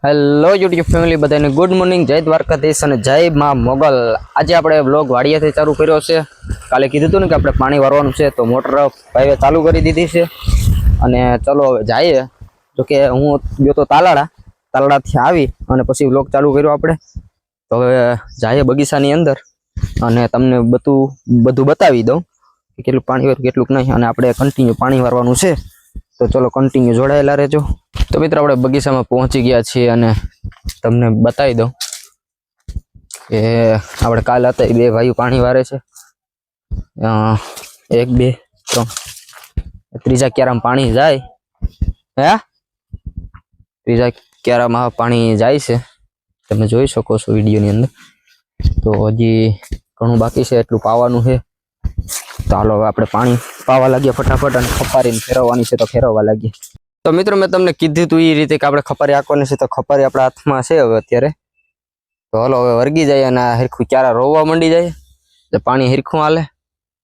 Hello YouTube family, બધાને good morning, જય દ્વારકાધીશ અને જય માં મોગલ। આજે આપણે બ્લોગ વાડિયાથી ચાલુ કર્યો છે। કાલે કીધું હતું ને કે આપણે પાણી વારવાનું છે, તો મોટર પાઇપે ચાલુ કરી દીધી છે અને ચલો હવે જઈએ। જો કે હું ગયો તો તાલાડાથી આવી અને પછી બ્લોગ ચાલુ કર્યો આપણે। તો હવે જઈએ બગીચાની અંદર અને તમને બધું બતાવી દઉં કે કેટલું પાણી વાર કેટલું નહીં, અને આપણે કન્ટિન્યુ પાણી વારવાનું છે। તો ચલો કન્ટિન્યુ જોડાયેલા રહેજો। તો મિત્રો આપણે બગીચામાં પહોંચી ગયા છીએ અને તમને બતાવી દઉં કે આપણે કાલ હતા બે ભાઈઓ પાણી વારે છે। 1 2 3 ત્રીજા ક્યારામાં પાણી જાય, હે ત્રીજા ક્યારામાં પાણી જાય છે, તમે જોઈ શકો છો વિડીયોની અંદર। તો હજી ઘણું બાકી છે, એટલું પાવાનું છે। તો હાલો હવે આપણે પાણી પાવા લાગીએ ફટાફટ, અને ખપારીને ફેરવવાની છે તો ફેરવવા લાગીએ। તો મિત્રો મેં તમને કીધું હતું એ રીતે કે આપણે ખપારી આંકવાની છે, તો ખપારી આપણા હાથમાં છે હવે અત્યારે। તો હાલો હવે વર્ગી જાય અને હરખું ક્યારા રોવા માંડી જાય, તો પાણી હરખું હાલે।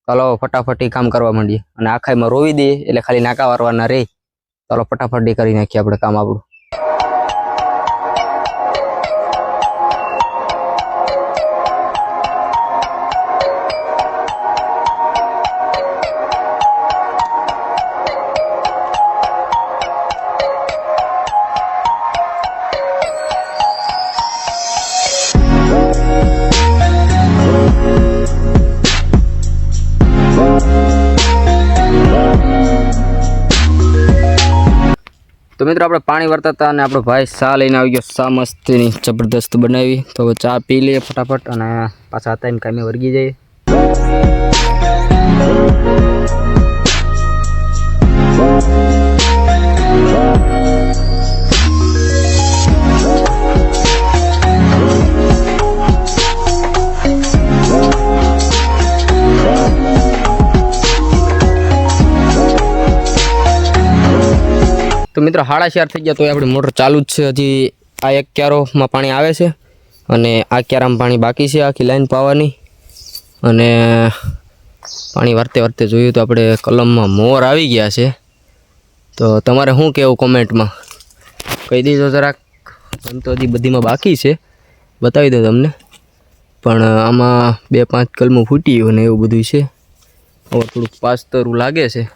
ચાલો ફટાફટ કામ કરવા માંડીએ, અને આખાઈમાં રોવી દઈએ એટલે ખાલી નાકા વારવાના રહે। ચાલો ફટાફટ કરી નાખીએ આપણે કામ આપણું। તો મિત્રો આપણે પાણી વારતા હતા અને આપણો ભાઈ ચા લઈને આવી ગયો। ચા મસ્તીની જબરદસ્ત બનાવી, તો હવે ચા પી લઈએ ફટાફટ અને પાછા હતા એમ કામે વર્ગી જઈએ। તો મિત્રો 4:30 થઈ ગયા, તો આપણી મોટર ચાલુ જ છે। હજી આ એક ક્યારોમાં પાણી આવે છે અને આ ક્યારામાં પાણી બાકી છે, આખી લાઈન પાવાની। અને પાણી વારતે જોયું તો આપણે કલમમાં મોર આવી ગયા છે। તો તમારે શું કહેવું કોમેન્ટમાં કહી દેજો જરાક। એમ તો હજી બધીમાં બાકી છે, બતાવી દો તમને, પણ આમાં 2-5 કલમું ફૂટી ગયું ને એવું બધું છે। હવે થોડુંક પાસ્તરું લાગે છે,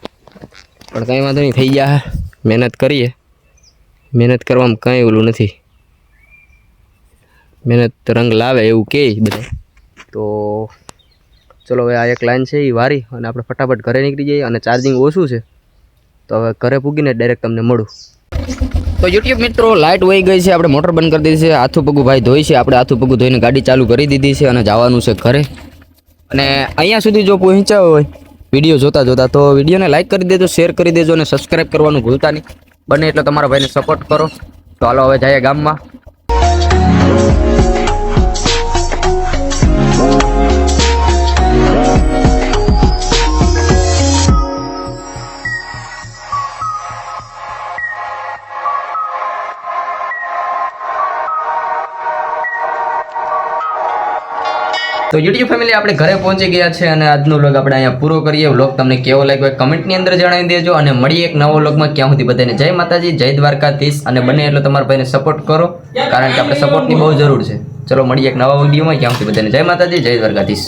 પણ કંઈ વાંધો નહીં, થઈ ગયા। મહેનત કરીએ, મહેનત કરવામાં કંઈ ઓલું નથી, મહેનત રંગ લાવે એવું કહે બધા। તો ચલો હવે આ એક લાઈન છે એ વારી અને આપણે ફટાફટ ઘરે નીકળી જઈએ, અને ચાર્જિંગ ઓછું છે તો હવે ઘરે પૂગીને ડાયરેક્ટ તમને મળું। તો યુટ્યુબ મિત્રો લાઇટ વહી ગઈ છે, આપણે મોટર બંધ કરી દીધી છે। હાથું પગું ભાઈ ધોઈ છે, આપણે હાથું પગું ધોઈને ગાડી ચાલુ કરી દીધી છે અને જવાનું છે ઘરે। અને અહીંયા સુધી જો પહોંચ્યા હોય વિડીયો જોતા તો વિડીયોને લાઇક કરી દેજો, શેર કરી દેજો અને સબસ્ક્રાઈબ કરવાનું ભૂલતા નહીં। બને એટલે તમારા ભાઈને સપોર્ટ કરો। તો હાલો હવે જઈએ ગામમાં। તો યુટ્યુબ ફેમિલી આપણે ઘરે પહોંચી ગયા છે અને આજનો વ્લોગ આપણે અહીંયા પૂરો કરીએ। વ્લોગ તમને કેવો લાગ્યો કમેન્ટની અંદર જણાવી દેજો, અને મળીએ એક નવો વ્લોગમાં। ક્યાં સુધી બધાને જય માતાજી, જય દ્વારકાધીશ, અને બને એટલે તમારા ભાઈને સપોર્ટ કરો, કારણ કે આપણે સપોર્ટની બહુ જરૂર છે। ચલો મળીએ એક નવા વિડીયોમાં, ક્યાં સુધી બધાને જય માતાજી, જય દ્વારકાધીશ।